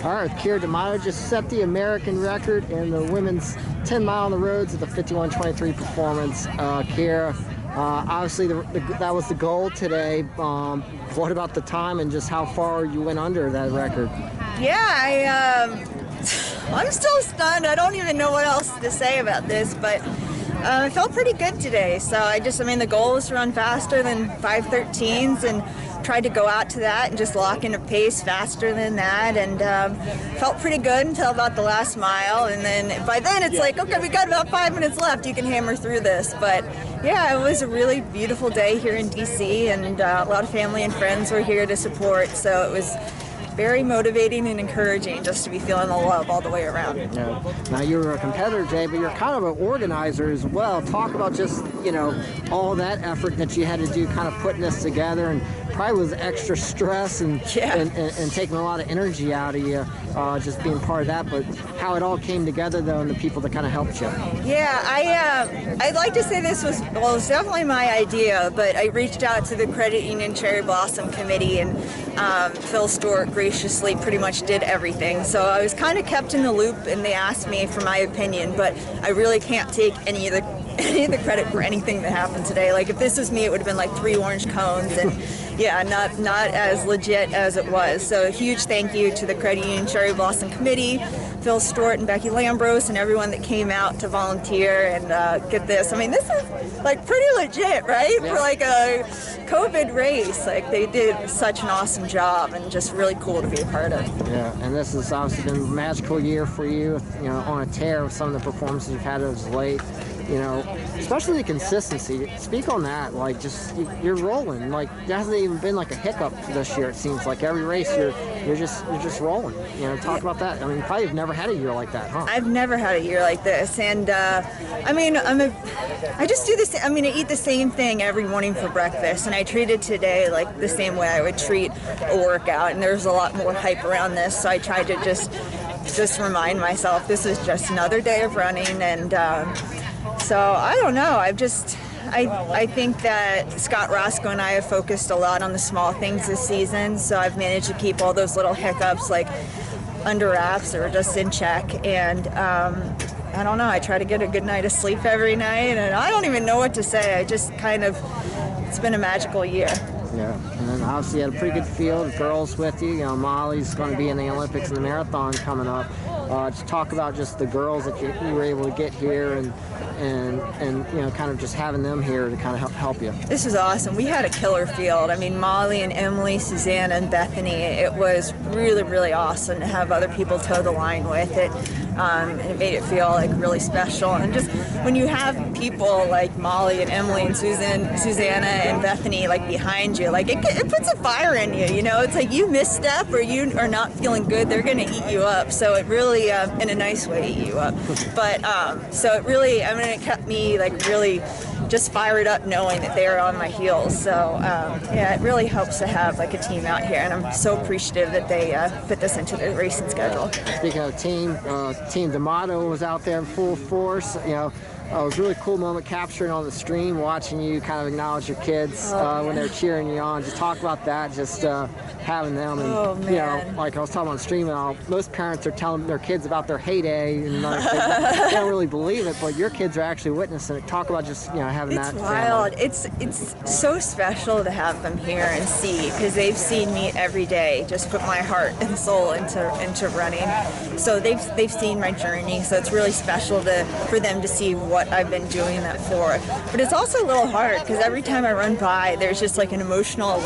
All right, Keira D'Amato just set the American record in the women's 10 mile on the roads with a 51:23 performance. Keira, obviously that was the goal today. What about the time and just how far you went under that record? Yeah, I'm still stunned. I don't even know what else to say about this, but it felt pretty good today. So I mean, the goal was to run faster than 5:13s, and tried to go out to that and just lock in a pace faster than that, and felt pretty good until about the last mile, and then by then it's like, okay, we got about 5 minutes left, you can hammer through this. But yeah, it was a really beautiful day here in DC, and a lot of family and friends were here to support, so it was very motivating and encouraging just to be feeling the love all the way around. Yeah. Now, you were a competitor, Jay, but you're kind of an organizer as well. Talk about just, all that effort that you had to do kind of putting this together, and probably was extra stress and taking a lot of energy out of you just being part of that, but how it all came together, though, and the people that kind of helped you. Yeah, I'd like to say this was, it was definitely my idea, but I reached out to the Credit Union Cherry Blossom Committee, and Phil Stewart graciously pretty much did everything. So I was kind of kept in the loop, and they asked me for my opinion, but I really can't take any of the credit for anything that happened today. Like, if this was me, it would have been like 3 orange cones, and yeah, not as legit as it was. So a huge thank you to the Credit Union Cherry Blossom Committee, Phil Stewart and Becky Lambros, and everyone that came out to volunteer and get this. I mean, this is like pretty legit, right? Yeah. For like a COVID race. Like, they did such an awesome job, and just really cool to be a part of. Yeah, and this has obviously been a magical year for you, on a tear with some of the performances you've had as of late. Especially the consistency. Speak on that. Like, just you're rolling. Like, there hasn't even been like a hiccup this year. It seems like every race you're just rolling. Talk about that. I mean, you probably have never had a year like that, huh? I've never had a year like this, and I mean, I just do this. I mean, I eat the same thing every morning for breakfast, and I treated today like the same way I would treat a workout. And there's a lot more hype around this, so I tried to just remind myself this is just another day of running. And so I don't know. I think that Scott Roscoe and I have focused a lot on the small things this season. So I've managed to keep all those little hiccups like under wraps or just in check. And I don't know. I try to get a good night of sleep every night, and I don't even know what to say. I just it's been a magical year. Yeah, and then obviously you had a pretty good field of girls with you. Molly's going to be in the Olympics and the marathon coming up. Just talk about just the girls that you were able to get here, and kind of just having them here to kind of help you. This is awesome. We had a killer field. I mean, Molly and Emily, Susanna and Bethany. It was really, really awesome to have other people toe the line with it. And it made it feel like really special. And just when you have people like Molly and Emily and Susanna and Bethany like behind you, like it puts a fire in you. It's like you misstep or you are not feeling good, they're going to eat you up. So it really, in a nice way, eat you up. But so it really, it kept me like really just fired up knowing that they are on my heels. So yeah, it really helps to have like a team out here, and I'm so appreciative that they fit this into the racing schedule. Speaking of Team D'Amato was out there in full force. It was a really cool moment capturing on the stream, watching you kind of acknowledge your kids when they're cheering you on. Just talk about that, just having them. And, like I was talking on the stream, most parents are telling their kids about their heyday, and they don't really believe it, but your kids are actually witnessing it. Talk about just, having that. It's wild. It's so special to have them here and see, because they've seen me every day just put my heart and soul into running. So they've seen my journey, so it's really special for them to see what I've been doing that for. But it's also a little hard, because every time I run by, there's just like an emotional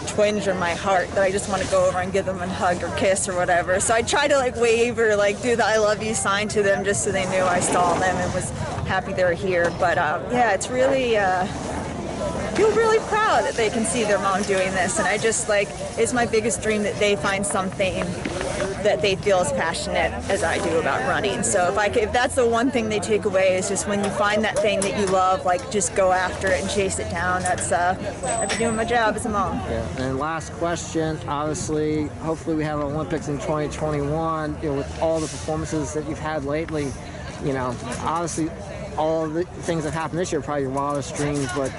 twinge in my heart that I just want to go over and give them a hug or kiss or whatever. So I try to wave or do the I love you sign to them, just so they knew I saw them and was happy they were here. But yeah, it's really feel really proud that they can see their mom doing this, and I just it's my biggest dream that they find something that they feel as passionate as I do about running. So if that's the one thing they take away, is just when you find that thing that you love, just go after it and chase it down. That's I've been doing my job as a mom. Yeah. And last question, obviously, hopefully we have Olympics in 2021. With all the performances that you've had lately, obviously all the things that happened this year are probably your wildest dreams, but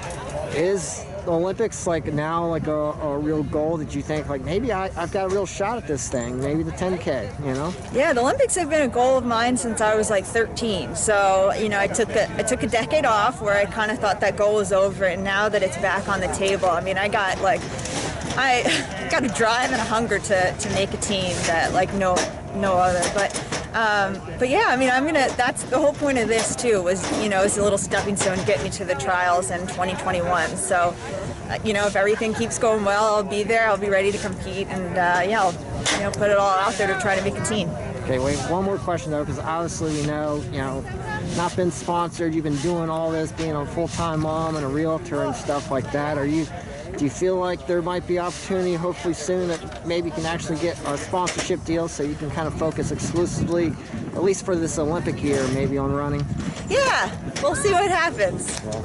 is the Olympics like now like a real goal that you think like maybe I've got a real shot at this thing, maybe the 10K, you know? Yeah, the Olympics have been a goal of mine since I was like 13. So, you know, I took a decade off where I kind of thought that goal was over, and now that it's back on the table, I mean, I got a drive and a hunger to make a team that like no other. But yeah, I mean, that's the whole point of this too, was, you know, it's a little stepping stone to get me to the trials in 2021. So, you know, if everything keeps going well, I'll be there, I'll be ready to compete, and yeah, I'll, you know, put it all out there to try to make a team. Okay, wait, one more question though, because obviously you know, not been sponsored, you've been doing all this, being a full-time mom and a realtor and stuff like that. Do you feel like there might be opportunity, hopefully soon, that maybe you can actually get a sponsorship deal so you can kind of focus exclusively, at least for this Olympic year, maybe on running? Yeah, we'll see what happens. Well,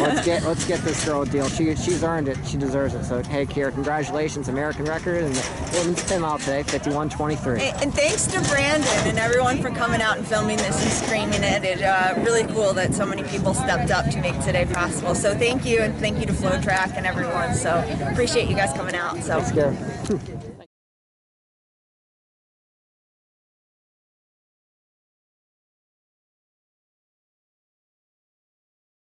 let's get this girl a deal. She's earned it. She deserves it. So, hey, Keira, congratulations, American record and the women's 10 mile today, 51:23. And thanks to Brandon and everyone for coming out and filming this and streaming it. It's really cool that so many people stepped up to make today possible. So thank you, and thank you to FloTrack and everyone. So appreciate you guys coming out. So. Thanks, Keira.